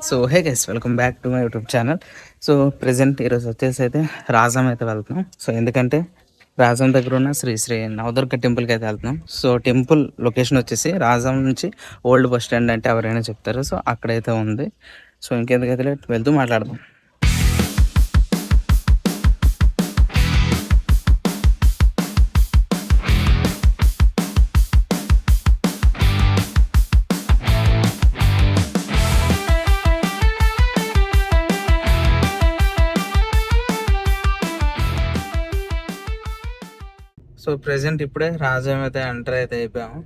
So hey guys, welcome back to my YouTube channel. So present ఈరోజు వచ్చేసి అయితే రాజం అయితే వెళ్తున్నాం. సో ఎందుకంటే రాజం దగ్గర ఉన్న శ్రీ శ్రీ నవదుర్గ టెంపుల్కి అయితే వెళ్తున్నాం. సో టెంపుల్ లొకేషన్ వచ్చేసి రాజం నుంచి ఓల్డ్ బస్ స్టాండ్ అంటే ఎవరైనా చెప్తారు. సో అక్కడైతే ఉంది. సో ఇంకెందుకైతే వెళ్తూ మాట్లాడదాం. సో ప్రజెంట్ ఇప్పుడే రాజం అయితే ఎంటర్ అయితే అయిపోయాము.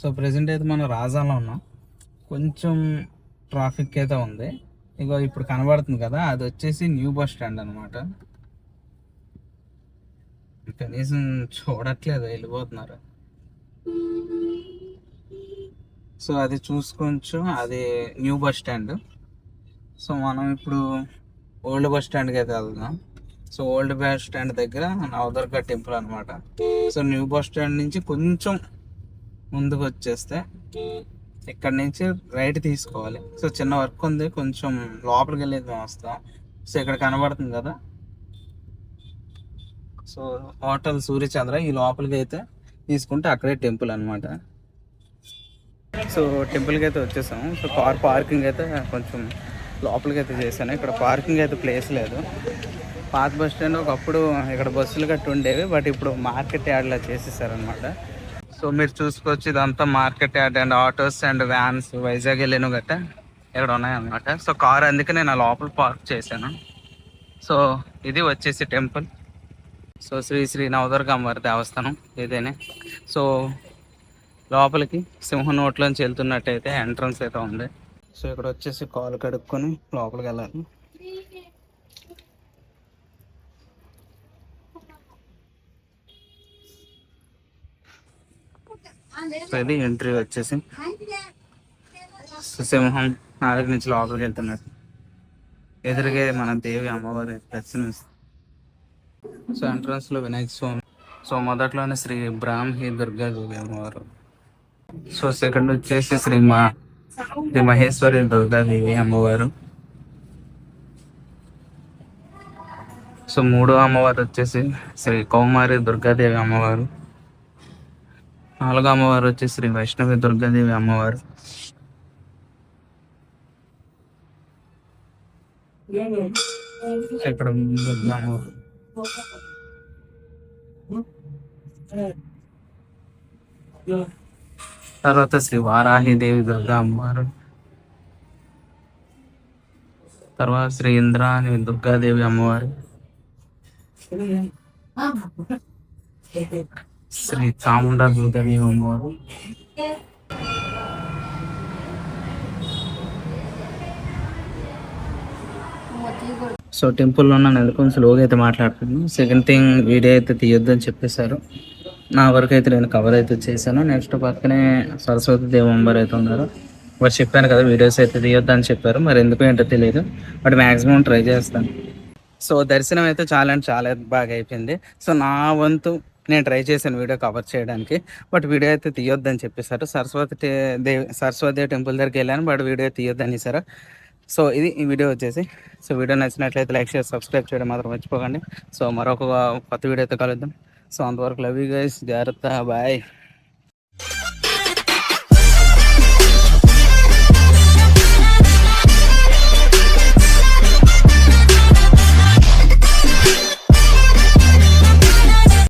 సో ప్రజెంట్ అయితే మనం రాజంలో ఉన్నాం. కొంచెం ట్రాఫిక్ అయితే ఉంది. ఇగో ఇప్పుడు కనబడుతుంది కదా, అది వచ్చేసి న్యూ బస్ స్టాండ్ అనమాట. కనీసం చూడట్లేదు, వెళ్ళిపోతున్నారు. సో అది చూసుకొంచెం అది న్యూ బస్ స్టాండ్. సో మనం ఇప్పుడు ఓల్డ్ బస్ స్టాండ్కి అయితే వెళ్దాం. సో ఓల్డ్ బస్ స్టాండ్ దగ్గర నవదుర్గ టెంపుల్ అనమాట. సో న్యూ బస్ స్టాండ్ నుంచి కొంచెం ముందుకు వచ్చేస్తే ఇక్కడ నుంచి రైట్ తీసుకోవాలి. సో చిన్న వర్క్ ఉంది, కొంచెం లోపలికి వెళ్ళేది మేము వస్తాం. సో ఇక్కడ కనబడుతుంది కదా, సో హోటల్ సూర్యచంద్ర, ఈ లోపలికి అయితే తీసుకుంటే అక్కడే టెంపుల్ అనమాట. సో టెంపుల్కి అయితే వచ్చేసాము. సో కార్ పార్కింగ్ అయితే కొంచెం లోపలికి అయితే చేశాను. ఇక్కడ పార్కింగ్ అయితే ప్లేస్ లేదు. పాత బస్ స్టాండ్ ఒకప్పుడు ఇక్కడ బస్సులు గట్టి ఉండేవి, బట్ ఇప్పుడు మార్కెట్ యార్డ్లా చేసేసారనమాట. సో మీరు చూసుకోవచ్చు, ఇదంతా market yard and autos and vans Vizag వెళ్ళాను గట్ట ఇక్కడ ఉన్నాయన్నమాట. సో కార్ అందుకే నేను లోపల పార్క్ చేశాను. సో ఇది వచ్చేసి టెంపుల్. సో శ్రీ శ్రీ నవదుర్గ అమ్మవారి దేవస్థానం ఇదేనే. సో లోపలికి సింహ నోట్లోంచి వెళ్తున్నట్టయితే ఎంట్రన్స్ అయితే ఉంది. సో ఇక్కడ వచ్చేసి కాలు కడుక్కొని లోపలికి వెళ్ళాలి. సో ఇది ఎంట్రీ వచ్చేసి సింహం నాలుగు నుంచి లోపలికి వెళ్తున్నట్టు ఎదురుగే మన దేవి అమ్మవారి దర్శనం. సో ఎంట్రన్స్ లో వినాయక స్వామి. సో మొదట్లోనే శ్రీ బ్రాహ్మి దుర్గా దేవి అమ్మవారు. సో సెకండ్ వచ్చేసి శ్రీ మహేశ్వరి దుర్గాదేవి అమ్మవారు. సో మూడో అమ్మవారు వచ్చేసి శ్రీ కౌమారి దుర్గాదేవి అమ్మవారు. నాలుగో అమ్మవారు వచ్చి శ్రీ వైష్ణవి దుర్గాదేవి అమ్మవారు. ఇక్కడ దుర్గా అమ్మవారు. తర్వాత శ్రీ వారాహిదేవి దుర్గా అమ్మవారు. తర్వాత శ్రీ ఇంద్రాని దుర్గాదేవి అమ్మవారు. శ్రీ చాముండా దుర్గాదేవి అమ్మవారు. సో టెంపుల్లో ఉన్న నెలకొని స్లోగా అయితే మాట్లాడుతున్నాను. సెకండ్ థింగ్, వీడియో అయితే తీయొద్దు అని చెప్పేశారు. నా వరకు అయితే నేను కవర్ అయితే చేశాను. నెక్స్ట్ పక్కనే సరస్వతి దేవి అమ్మవారు అయితే ఉన్నారు. వారు చెప్పాను కదా, వీడియోస్ అయితే తీయొద్దు అని చెప్పారు. మరి ఎందుకు ఏంటో తెలియదు, బట్ మ్యాక్సిమం ట్రై చేస్తాను. సో దర్శనం అయితే చాలా అంటే చాలా బాగా అయిపోయింది. సో నా వంతు నేను ట్రై చేశాను వీడియో కవర్ చేయడానికి, బట్ వీడియో అయితే తీయొద్దని చెప్పేశారు. సరస్వతి టెంపుల్ దగ్గరికి వెళ్ళాను, బట్ వీడియో తీయొద్దని సార్. సో ఇది ఈ వీడియో వచ్చేసి. సో వీడియో నచ్చినట్లయితే లైక్ చేసి సబ్స్క్రైబ్ చేయడం మాత్రం మర్చిపోకండి. సో మరొక కొత్త వీడియో అయితే కలుద్దాం. సో అంతవరకు లవ్ యూ గైస్, జాగ్రత్త, బాయ్.